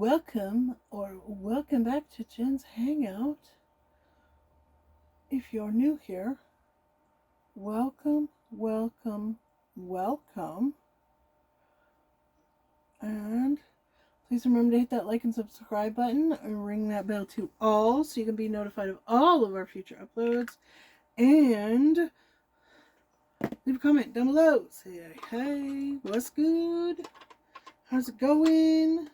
welcome back to Jen's Hangout. If you're new here, welcome. And please remember to hit that like and subscribe button and ring that bell to all so you can be notified of all of our future uploads. And leave a comment down below. Say, hey, what's good? How's it going?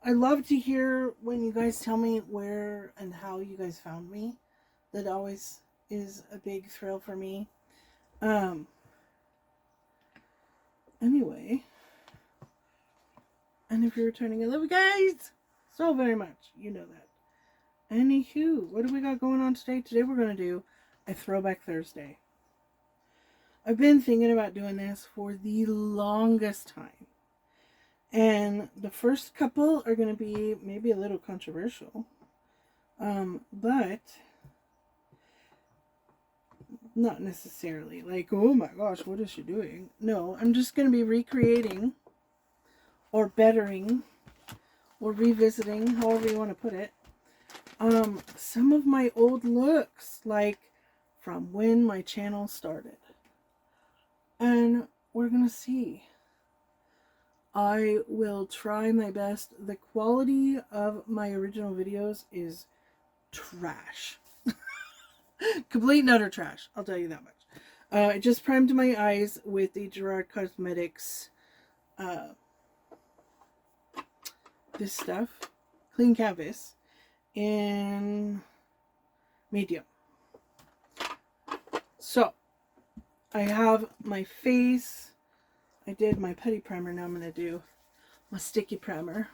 I love to hear when you guys tell me where and how you guys found me. That always is a big thrill for me. Anyway. And if you're returning, I love you guys so very much. You know that. Anywho, what do we got going on today? Today we're going to do a Throwback Thursday. I've been thinking about doing this for the longest time. And the first couple are going to be maybe a little controversial. But not necessarily like, oh my gosh, what is she doing? No, I'm just going to be recreating or bettering or revisiting, however you want to put it, some of my old looks, like from when my channel started. And we're going to see. I will try my best. The quality of my original videos is trash. Complete and utter trash. I'll tell you that much. I just primed my eyes with the Gerard Cosmetics this stuff. Clean Canvas in medium. So, I have my face. I did my putty primer. Now I'm going to do my sticky primer.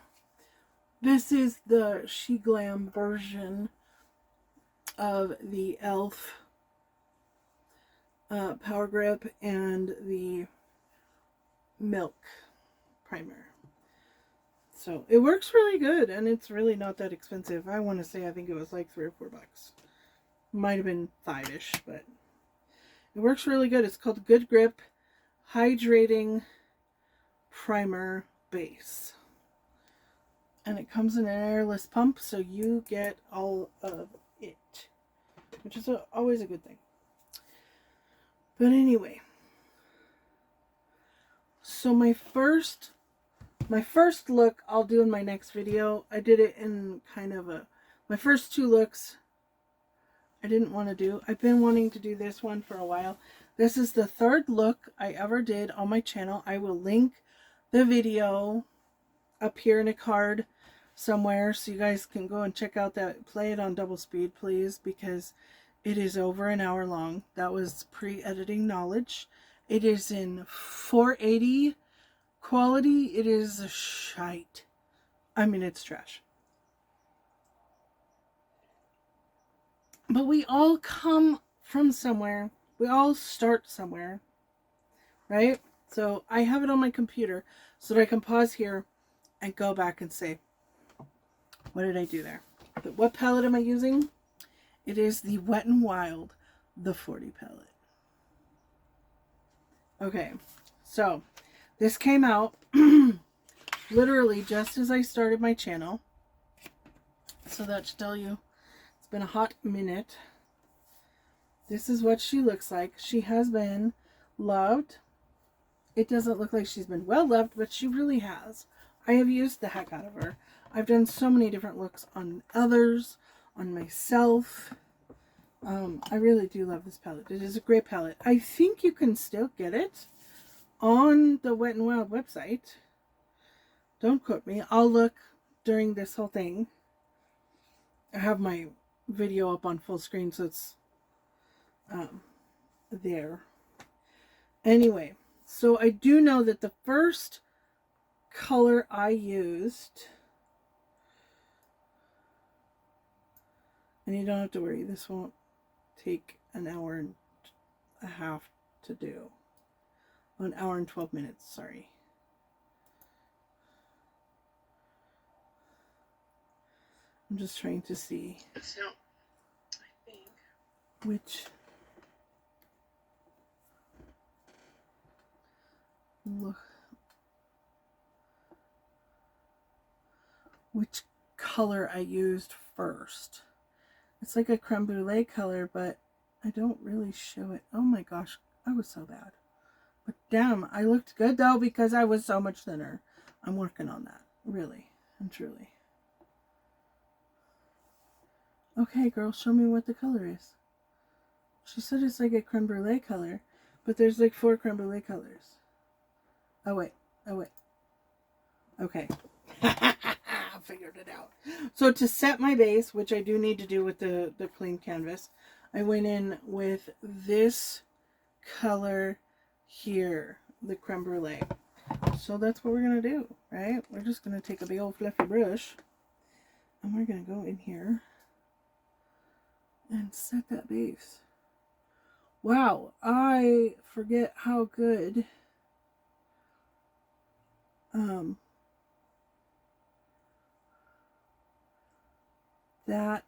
This is the She Glam version of the e.l.f. Power Grip and the Milk primer. So it works really good, and it's really not that expensive. I want to say I think it was like $3 or $4. Might have been $5-ish, but it works really good. It's called Good Grip Hydrating Primer Base. And it comes in an airless pump, so you get all of it, which is always a good thing. But anyway, so my first look I'll do in my next video. I did it in kind of my first two looks I didn't want to do. I've been wanting to do this one for a while. This is the third look I ever did on my channel. I will link the video up here in a card somewhere so you guys can go and check out that. Play it on double speed, please, because it is over an hour long. That was pre-editing knowledge. It is in 480 quality. It is shite. I mean, it's trash. But we all come from somewhere. We all start somewhere, right? So I have it on my computer so that I can pause here and go back and say, what did I do there? But what palette am I using? It is the Wet n Wild, the 40 palette. Okay, so this came out literally just as I started my channel. So that should tell you it's been a hot minute. This is what she looks like. She has been loved. It doesn't look like she's been well loved, but she really has. I have used the heck out of her. I've done so many different looks on others, on myself. I really do love this palette. It is a great palette. I think you can still get it on the Wet n Wild website. Don't quote me. I'll look during this whole thing. I have my video up on full screen, so it's there. Anyway, so I do know that the first color I used, and you don't have to worry, this won't take an hour and a half to do. 1 hour and 12 minutes, sorry. I'm just trying to see which look. which color I used first. It's like a creme brulee color, but I don't really show it. Oh my gosh, I was so bad. But damn, I looked good though because I was so much thinner. I'm working on that, really and truly. Okay, girl, show me what the color is. She said it's like a creme brulee color, but there's like 4 creme brulee colors. Oh wait, oh wait. Okay. I figured it out. So to set my base, which I do need to do with the clean canvas, I went in with this color here, the creme brulee. So that's what we're going to do, right? We're just going to take a big old fluffy brush and we're going to go in here and set that base. Wow, I forget how good that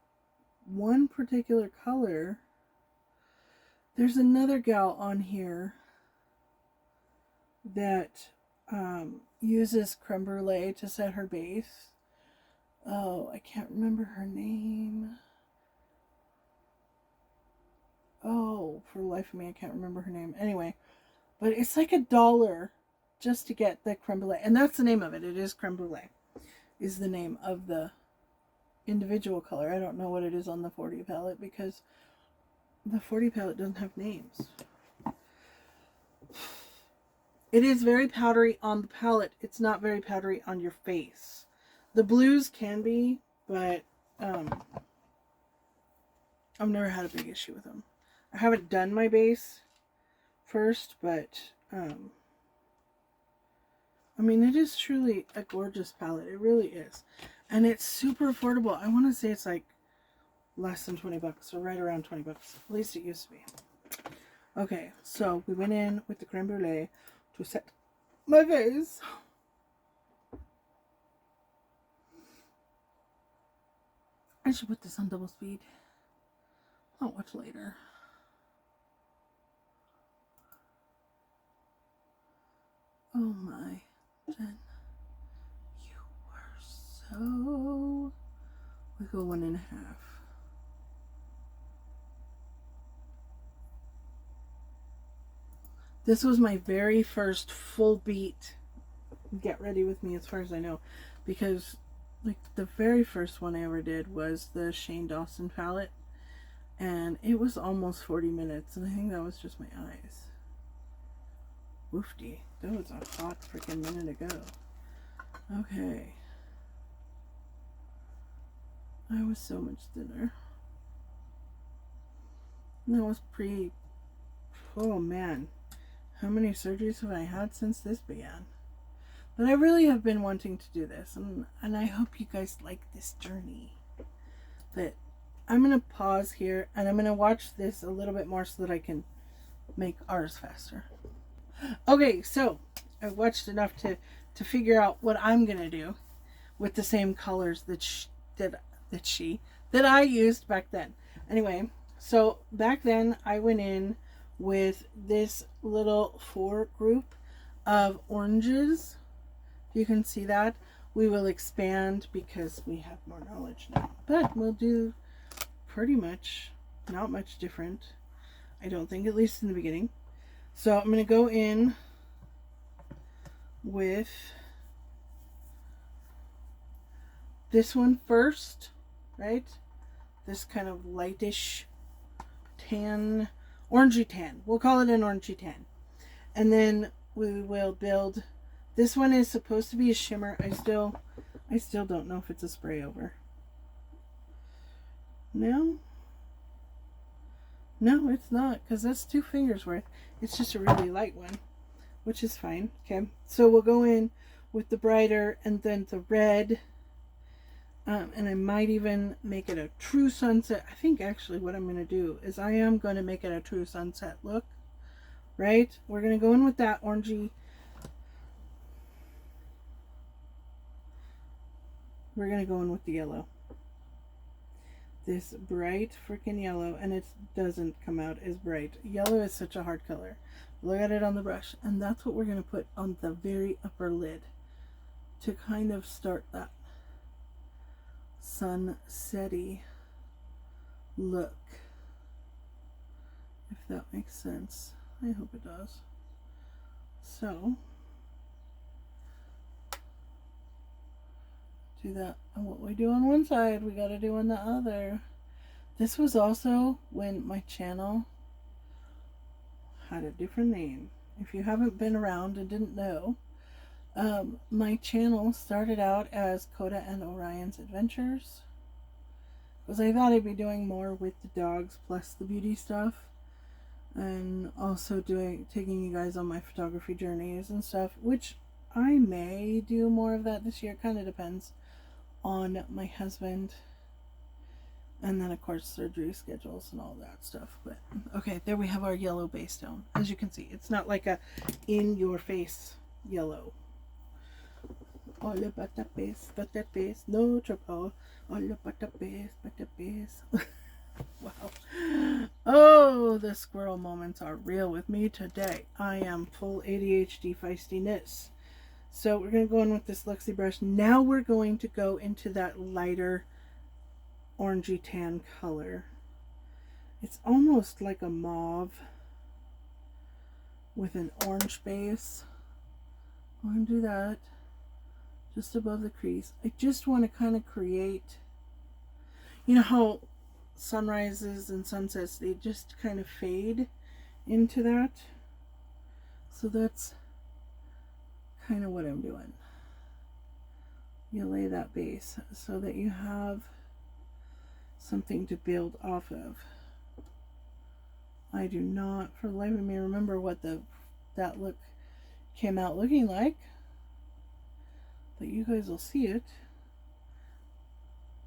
one particular color. There's another gal on here that uses creme brulee to set her base. Oh, I can't remember her name. Oh, for the life of me, I can't remember her name. Anyway, but it's like $1 just to get the creme brulee. And that's the name of it. It is creme brulee is the name of the individual color. I don't know what it is on the 40 palette because the 40 palette doesn't have names. It is very powdery on the palette. It's not very powdery on your face. The blues can be, but I've never had a big issue with them. I haven't done my base first, but I mean, it is truly a gorgeous palette. It really is. And it's super affordable. I want to say it's like less than 20 bucks or right around 20 bucks. At least it used to be. Okay, so we went in with the creme brulee to set my vase. I should put this on double speed. I'll watch later. Oh my, Jen. You were so... We go 1.5. This was my very first full beat get ready with me as far as I know, because like the very first one I ever did was the Shane Dawson palette, and it was almost 40 minutes, and I think that was just my eyes. Woofty, that was a hot freaking minute ago. Okay, I was so much thinner. And that was oh man, how many surgeries have I had since this began? But I really have been wanting to do this, and I hope you guys like this journey. But I'm going to pause here, and I'm going to watch this a little bit more so that I can make ours faster. Okay, so I've watched enough to figure out what I'm going to do with the same colors that I used back then. Anyway, so back then I went in with this little 4 group of oranges. You can see that. We will expand because we have more knowledge now. But we'll do pretty much not much different, I don't think, at least in the beginning. So I'm going to go in with this one first, right? This kind of lightish tan, orangey tan. We'll call it an orangey tan. And then we will build... This one is supposed to be a shimmer. I still don't know if it's a spray over. No, it's not, because that's 2 fingers worth. It's just a really light one, which is fine. Okay, so we'll go in with the brighter and then the red. And I might even make it a true sunset. I think actually what I'm going to do is I am going to make it a true sunset look. Right? We're going to go in with that orangey. We're going to go in with the yellow. This bright freaking yellow, and it doesn't come out as bright. Yellow is such a hard color. Look at it on the brush, and that's what we're going to put on the very upper lid to kind of start that. sunsetty look, if that makes sense. I hope it does. So do that. And what we do on one side, we got to do on the other. This was also when my channel had a different name. If you haven't been around and didn't know, my channel started out as Coda and Orion's Adventures, because I thought I'd be doing more with the dogs plus the beauty stuff, and also taking you guys on my photography journeys and stuff, which I may do more of that this year. Kind of depends on my husband, and then of course surgery schedules and all that stuff. But okay, there we have our yellow base tone. As you can see, it's not like a in your face yellow. All about that base, no trouble. All about that base. Wow. Oh, the squirrel moments are real with me today. I am full ADHD feistiness. So we're going to go in with this Luxie brush. Now we're going to go into that lighter orangey tan color. It's almost like a mauve with an orange base. I'm going to do that just above the crease. I just want to kind of create, you know how sunrises and sunsets, they just kind of fade into that. So that's kind of what I'm doing. You lay that base so that you have something to build off of. I do not for the life of me remember what that look came out looking like, but you guys will see it,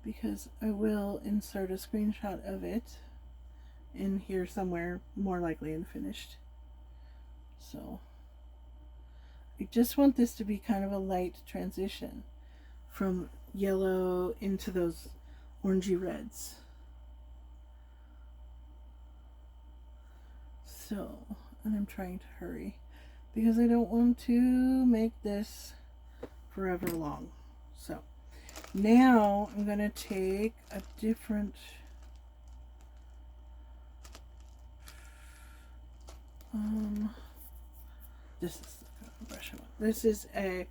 because I will insert a screenshot of it in here somewhere, more likely in finished. So I just want this to be kind of a light transition from yellow into those orangey reds. So, and I'm trying to hurry because I don't want to make this forever long. So now I'm going to take a different this is the brush I want. This is a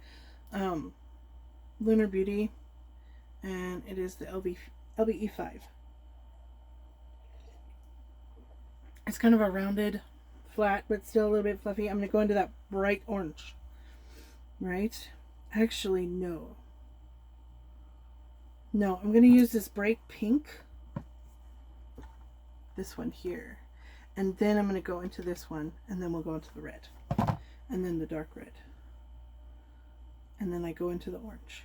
Lunar Beauty, and it is the LBE5. It's kind of a rounded, flat, but still a little bit fluffy. I'm going to go into that bright orange. Right? Actually, no. No, I'm going to use this bright pink. This one here. And then I'm going to go into this one, and then we'll go into the red. And then the dark red. And then I go into the orange.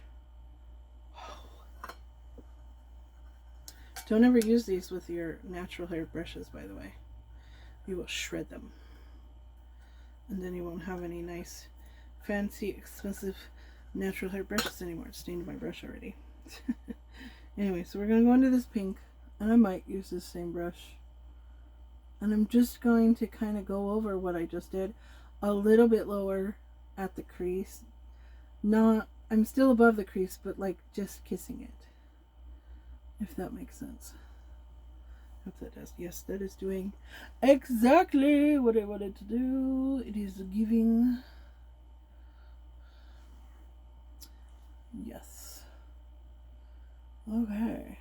Don't ever use these with your natural hair brushes, by the way. You will shred them. And then you won't have any nice, fancy, expensive natural hair brushes anymore. It's stained my brush already. Anyway, so we're going to go into this pink. And I might use this same brush. And I'm just going to kind of go over what I just did. A little bit lower at the crease. I'm still above the crease, but like just kissing it. If that makes sense. Hope that does. Yes, that is doing exactly what I wanted to do. It is giving. Yes. Okay.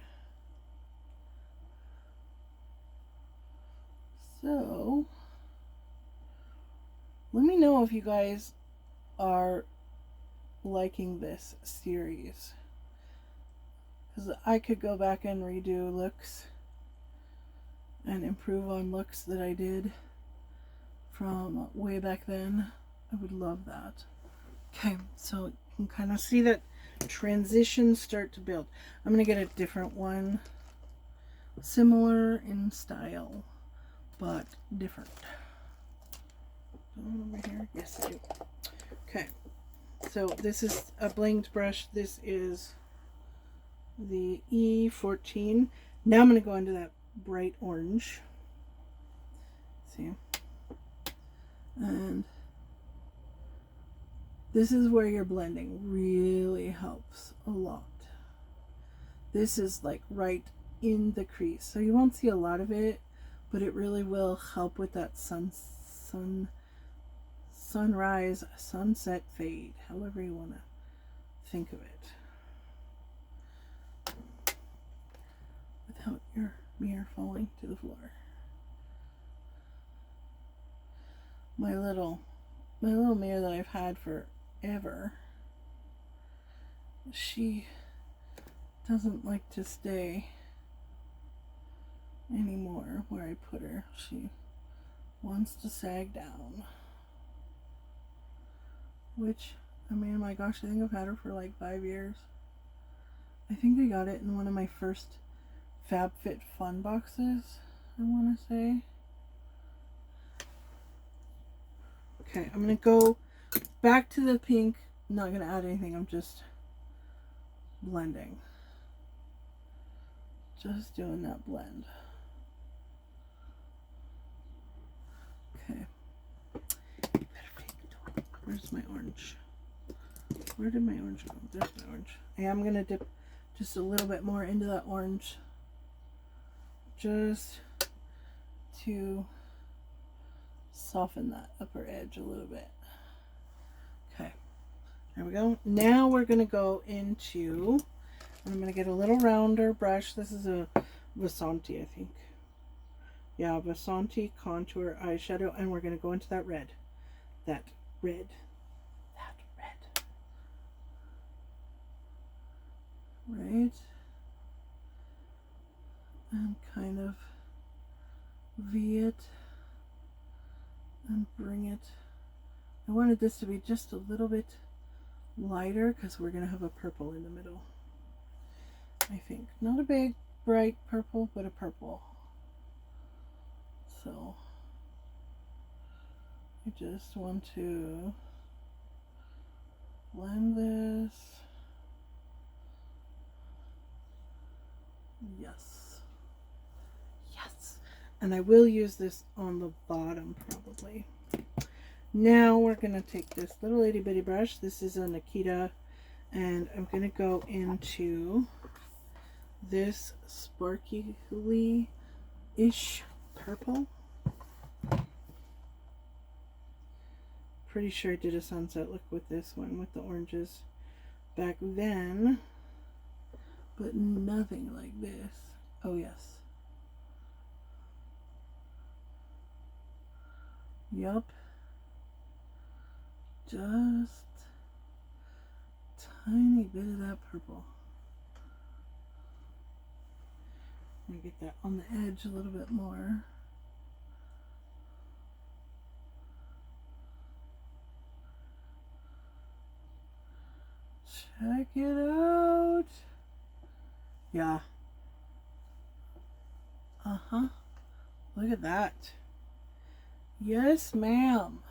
So, let me know if you guys are liking this series. Because I could go back and redo looks and improve on looks that I did from way back then. I would love that. Okay, so you can kind of see that transition start to build. I'm going to get a different one. Similar in style, but different. Over here? Yes, I do. Okay, so this is a blinged brush. This is the E14. Now I'm going to go into that bright orange. See? And this is where your blending really helps a lot. This is like right in the crease. So you won't see a lot of it, but it really will help with that sunrise, sunset fade, however you want to think of it. Without your mirror falling to the floor. My little mirror that I've had forever, she doesn't like to stay anymore where I put her. She wants to sag down. Which, I mean, my gosh, I think I've had her for like 5 years. I think I got it in one of my first FabFitFun boxes, I want to say. Okay, I'm going to go back to the pink. I'm not going to add anything. I'm just blending. Just doing that blend. Okay. Where's my orange? Where did my orange go? There's my orange. I am going to dip just a little bit more into that orange. Just to soften that upper edge a little bit. Okay. There we go. Now we're going to go into, and I'm going to get a little rounder brush. This is a Vasanti, I think. Yeah, Vasanti contour eyeshadow, and we're going to go into that red. That red. Right? And kind of V it and bring it. I wanted this to be just a little bit lighter because we're going to have a purple in the middle. I think. Not a big, bright purple, but a purple. So, I just want to blend this. Yes. Yes. And I will use this on the bottom probably. Now we're going to take this little itty bitty brush. This is a Nikita. And I'm going to go into this sparkly-ish purple. Pretty sure I did a sunset look with this one, with the oranges back then. But nothing like this. Oh, yes. Yup. Just tiny bit of that purple. I'm going to get that on the edge a little bit more. Check it out. Yeah. Uh-huh. Look at that. Yes, ma'am.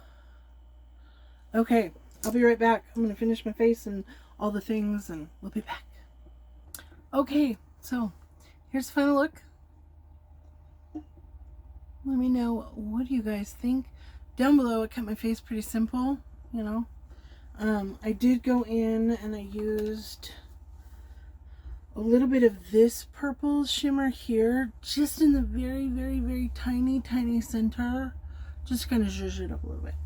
Okay, I'll be right back. I'm going to finish my face and all the things, and we'll be back. Okay, so here's the final look. Let me know, what do you guys think? Down below, I kept my face pretty simple, you know. I did go in and I used a little bit of this purple shimmer here, just in the very, very, very tiny, tiny center. Just kind of zhuzh it up a little bit.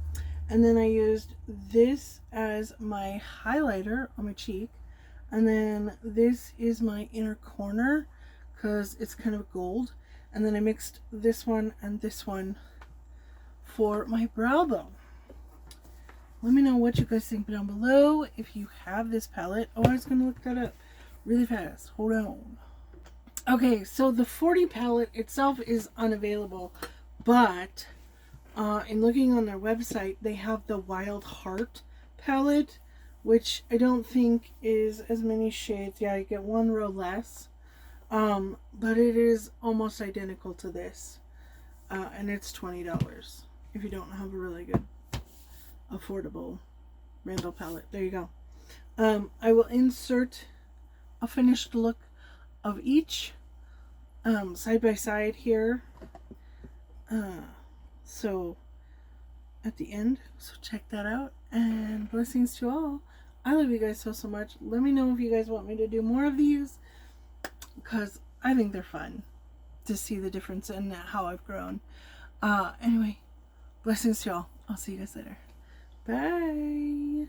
And then I used this as my highlighter on my cheek. And then this is my inner corner because it's kind of gold. And then I mixed this one and this one for my brow bone. Let me know what you guys think down below if you have this palette. Oh, I was going to look that up really fast. Hold on. Okay, so the 40 palette itself is unavailable, but in looking on their website, they have the Wild Heart palette, which I don't think is as many shades. Yeah, you get one row less, but it is almost identical to this, and it's $20 if you don't have a really good affordable Randall palette. There you go. I will insert a finished look of each side by side here, so at the end, so check that out, and blessings to all. I love you guys so much. Let me know if you guys want me to do more of these. because I think they're fun to see the difference in how I've grown. Anyway, blessings to y'all. I'll see you guys later. Bye.